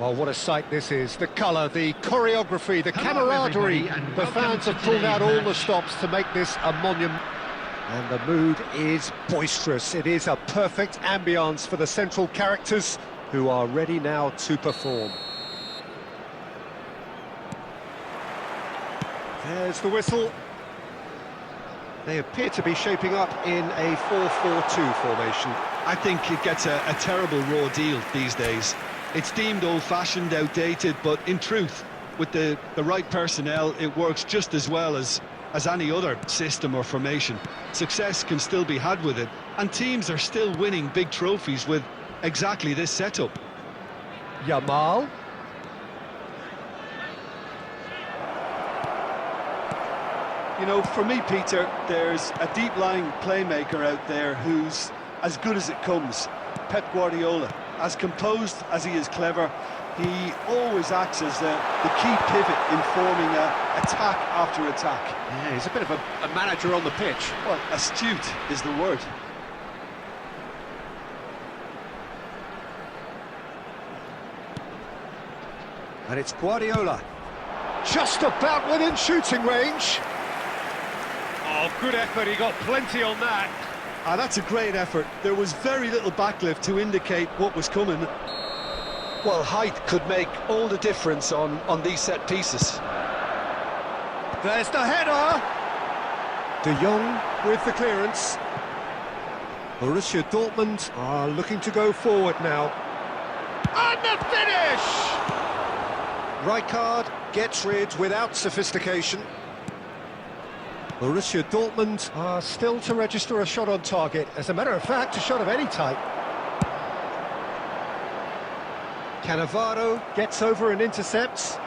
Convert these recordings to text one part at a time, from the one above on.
Well, what a sight this is. The colour, the choreography, the camaraderie. The fans have pulled out all the stops to make this a monument. And the mood is boisterous. It is a perfect ambience for the central characters who are ready now to perform. There's the whistle. They appear to be shaping up in a 4-4-2 formation. I think it gets a terrible raw deal these days. It's deemed old-fashioned, outdated, but in truth, with the right personnel, it works just as well as any other system or formation. Success can still be had with it, and teams are still winning big trophies with exactly this setup. Yamal. You know, for me, Peter, there's a deep-lying playmaker out there who's as good as it comes. Pep Guardiola. As composed as he is clever, he always acts as the key pivot in forming attack after attack. Yeah, he's a bit of a manager on the pitch. Well, astute is the word. And it's Guardiola. Just about within shooting range. Oh, good effort, he got plenty on that. That's a great effort. There was very little backlift to indicate what was coming. Well, height could make all the difference on these set pieces. There's the header. De Jong with the clearance. Borussia Dortmund are looking to go forward now. And the finish! Rijkaard gets rid without sophistication. Borussia Dortmund are still to register a shot on target. As a matter of fact, a shot of any type. Cannavaro gets over and intercepts.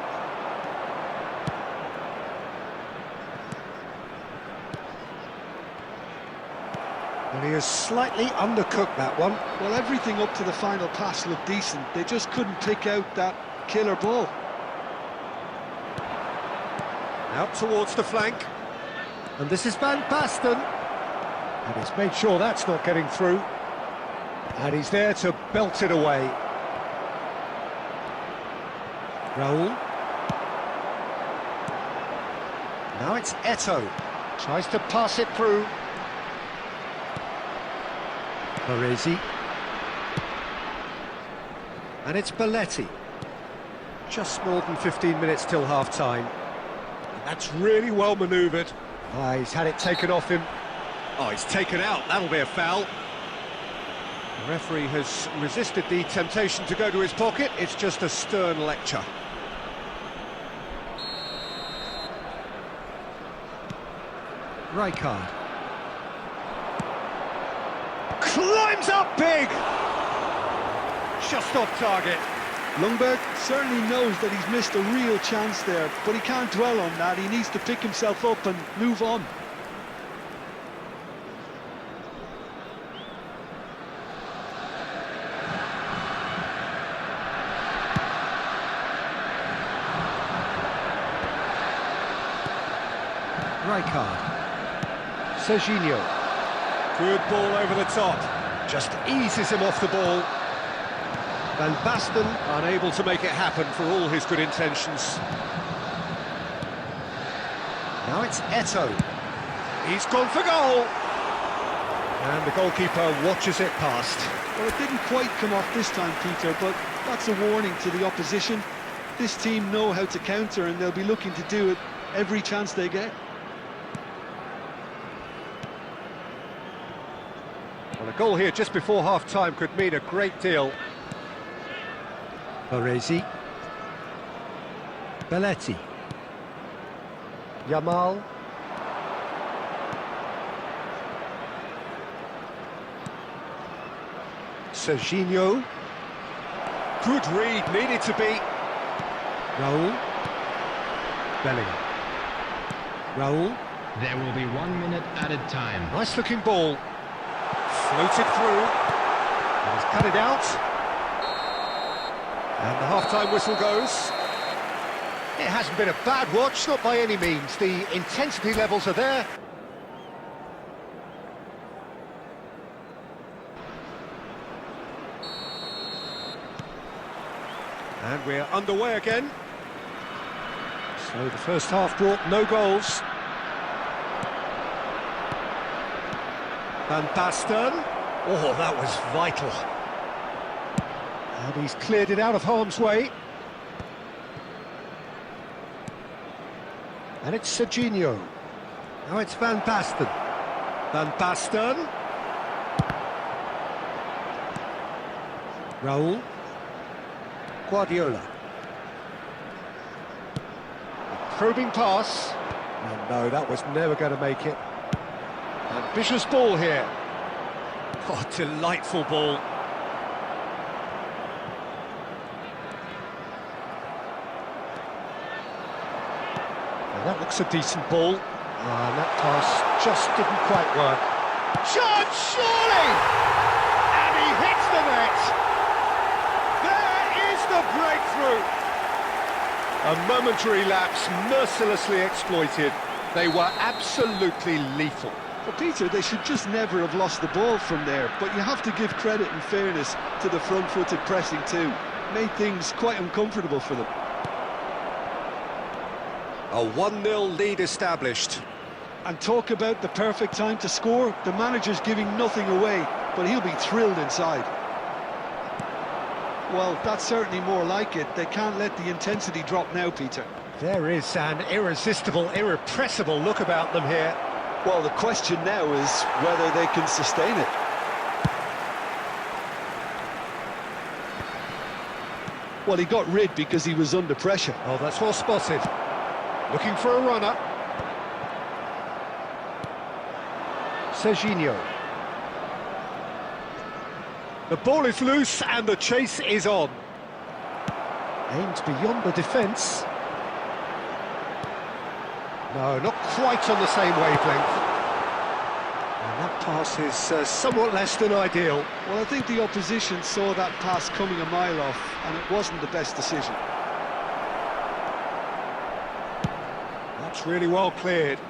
And he has slightly undercooked that one. Well, everything up to the final pass looked decent. They just couldn't pick out that killer ball. Out towards the flank. And this is Van Basten. And he's made sure that's not getting through. And he's there to belt it away. Raul. Now it's Eto'o. Tries to pass it through. Baresi. And it's Belletti. Just more than 15 minutes till half-time. That's really well manoeuvred. He's had it taken off him. Oh, he's taken out. That'll be a foul. The referee has resisted the temptation to go to his pocket. It's just a stern lecture. Rijkaard. Climbs up big! Just off target. Ljungberg certainly knows that he's missed a real chance there, but he can't dwell on that. He needs to pick himself up and move on. Rijkaard. Serginho. Good ball over the top. Just eases him off the ball. Van Basten unable to make it happen for all his good intentions. Now it's Eto'o. He's gone for goal. And the goalkeeper watches it past. Well, it didn't quite come off this time, Peter, but that's a warning to the opposition. This team know how to counter, and they'll be looking to do it every chance they get. Well, a goal here just before half-time could mean a great deal. Baresi. Belletti. Yamal. Serginho. Good read, needed to be. Raul. Bellingham. Raul. There will be 1 minute added time. Nice looking ball. Floated through. And he's cut it out. And the half-time whistle goes. It hasn't been a bad watch, not by any means. The intensity levels are there. And we're underway again. So the first half brought no goals. Van Basten. Oh, that was vital. And he's cleared it out of harm's way. And it's Serginho. Now it's Van Basten. Van Basten. Raul. Guardiola. A probing pass. And no, that was never going to make it. Ambitious ball here. Oh, delightful ball. Now that looks a decent ball. And that pass just didn't quite work. Chance, surely! And he hits the net! There is the breakthrough! A momentary lapse mercilessly exploited. They were absolutely lethal. Well, Peter, they should just never have lost the ball from there, but you have to give credit and fairness to the front-footed pressing too. Made things quite uncomfortable for them. A 1-0 lead established. And talk about the perfect time to score. The manager's giving nothing away, but he'll be thrilled inside. Well, that's certainly more like it. They can't let the intensity drop now, Peter. There is an irresistible, irrepressible look about them here. Well, the question now is whether they can sustain it. Well, he got rid because he was under pressure. Oh, that's well spotted. Looking for a runner. Serginho. The ball is loose and the chase is on. Aimed beyond the defence. No, not quite on the same wavelength. And that pass is somewhat less than ideal. Well, I think the opposition saw that pass coming a mile off, and it wasn't the best decision. That's really well cleared.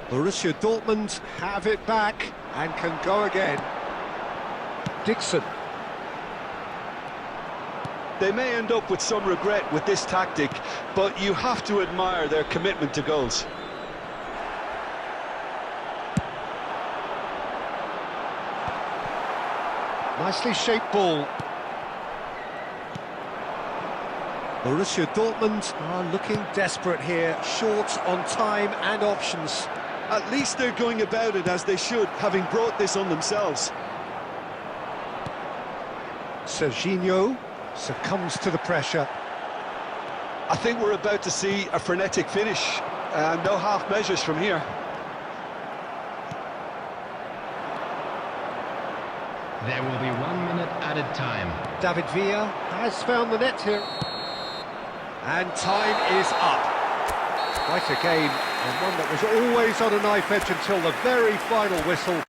Borussia Dortmund have it back and can go again. Dixon. They may end up with some regret with this tactic, but you have to admire their commitment to goals. Nicely shaped ball. Borussia Dortmund are looking desperate here, short on time and options. At least they're going about it as they should, having brought this on themselves. Serginho succumbs to the pressure. I think we're about to see a frenetic finish. No half measures from here. There will be 1 minute added time. David Villa has found the net here. And time is up. Quite a game, and one that was always on a knife edge until the very final whistle.